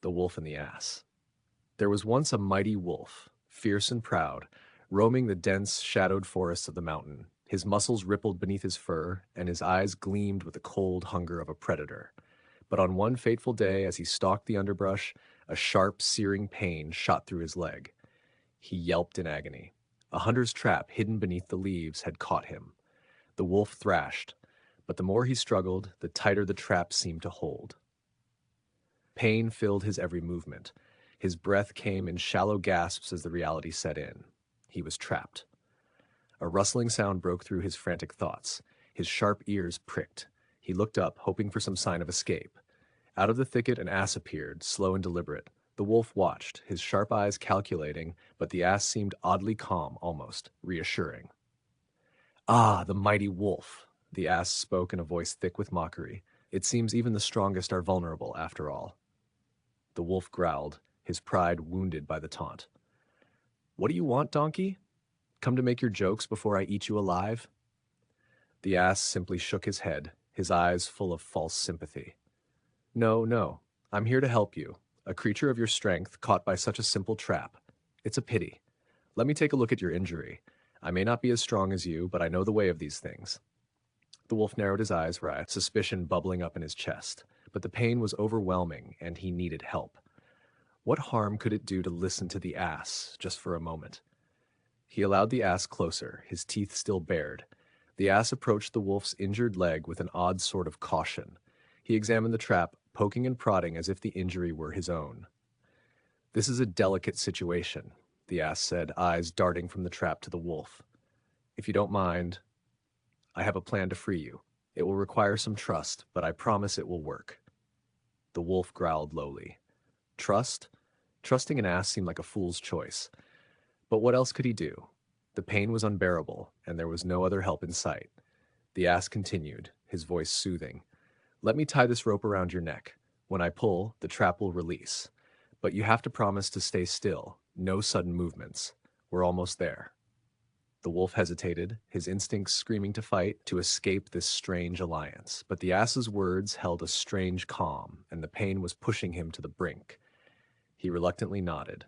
The Wolf and the Ass. There was once a mighty wolf, fierce and proud, roaming the dense, shadowed forests of the mountain. His muscles rippled beneath his fur, and his eyes gleamed with the cold hunger of a predator. But on one fateful day, as he stalked the underbrush, a sharp, searing pain shot through his leg. He yelped in agony. A hunter's trap hidden beneath the leaves had caught him. The wolf thrashed, but the more he struggled, the tighter the trap seemed to hold. Pain filled his every movement. His breath came in shallow gasps as the reality set in. He was trapped. A rustling sound broke through his frantic thoughts. His sharp ears pricked. He looked up, hoping for some sign of escape. Out of the thicket an ass appeared, slow and deliberate. The wolf watched, his sharp eyes calculating, but the ass seemed oddly calm, almost reassuring. "Ah, the mighty wolf," the ass spoke in a voice thick with mockery. "It seems even the strongest are vulnerable, after all." The wolf growled, his pride wounded by the taunt. "What do you want, donkey? Come to make your jokes before I eat you alive?" The ass simply shook his head, his eyes full of false sympathy. "No, no, I'm here to help you, a creature of your strength caught by such a simple trap. It's a pity. Let me take a look at your injury. I may not be as strong as you, but I know the way of these things." The wolf narrowed his eyes, suspicion bubbling up in his chest, but the pain was overwhelming and he needed help. What harm could it do to listen to the ass, just for a moment? He allowed the ass closer, his teeth still bared. The ass approached the wolf's injured leg with an odd sort of caution. He examined the trap, poking and prodding as if the injury were his own. "This is a delicate situation," the ass said, eyes darting from the trap to the wolf. "If you don't mind, I have a plan to free you. It will require some trust, but I promise it will work." The wolf growled lowly. Trust? Trusting an ass seemed like a fool's choice. But what else could he do? The pain was unbearable, and there was no other help in sight. The ass continued, his voice soothing. "Let me tie this rope around your neck. When I pull, the trap will release. But you have to promise to stay still, no sudden movements. We're almost there." The wolf hesitated, his instincts screaming to fight, to escape this strange alliance. But the ass's words held a strange calm, and the pain was pushing him to the brink. He reluctantly nodded.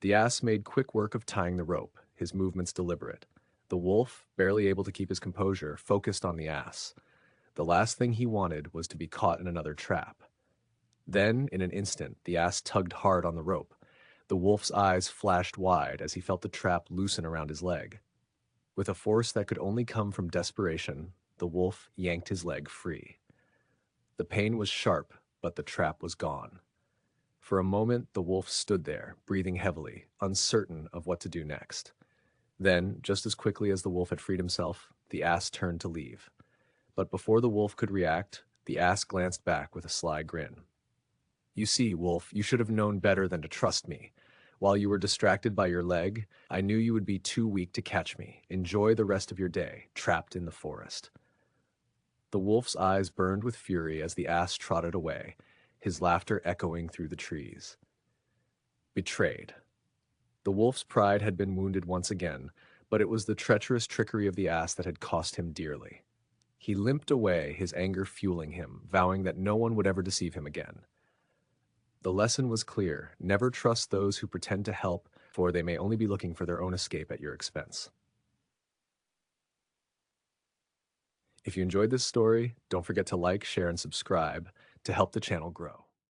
The ass made quick work of tying the rope, his movements deliberate. The wolf, barely able to keep his composure, focused on the ass. The last thing he wanted was to be caught in another trap. Then, in an instant, the ass tugged hard on the rope. The wolf's eyes flashed wide as he felt the trap loosen around his leg. With a force that could only come from desperation, the wolf yanked his leg free. The pain was sharp, but the trap was gone. For a moment, the wolf stood there, breathing heavily, uncertain of what to do next. Then, just as quickly as the wolf had freed himself, the ass turned to leave. But before the wolf could react, the ass glanced back with a sly grin. "You see, wolf, you should have known better than to trust me. While you were distracted by your leg, I knew you would be too weak to catch me. Enjoy the rest of your day, trapped in the forest." The wolf's eyes burned with fury as the ass trotted away, his laughter echoing through the trees. Betrayed. The wolf's pride had been wounded once again, but it was the treacherous trickery of the ass that had cost him dearly. He limped away, his anger fueling him, vowing that no one would ever deceive him again. The lesson was clear: never trust those who pretend to help, for they may only be looking for their own escape at your expense. If you enjoyed this story, don't forget to like, share, and subscribe to help the channel grow.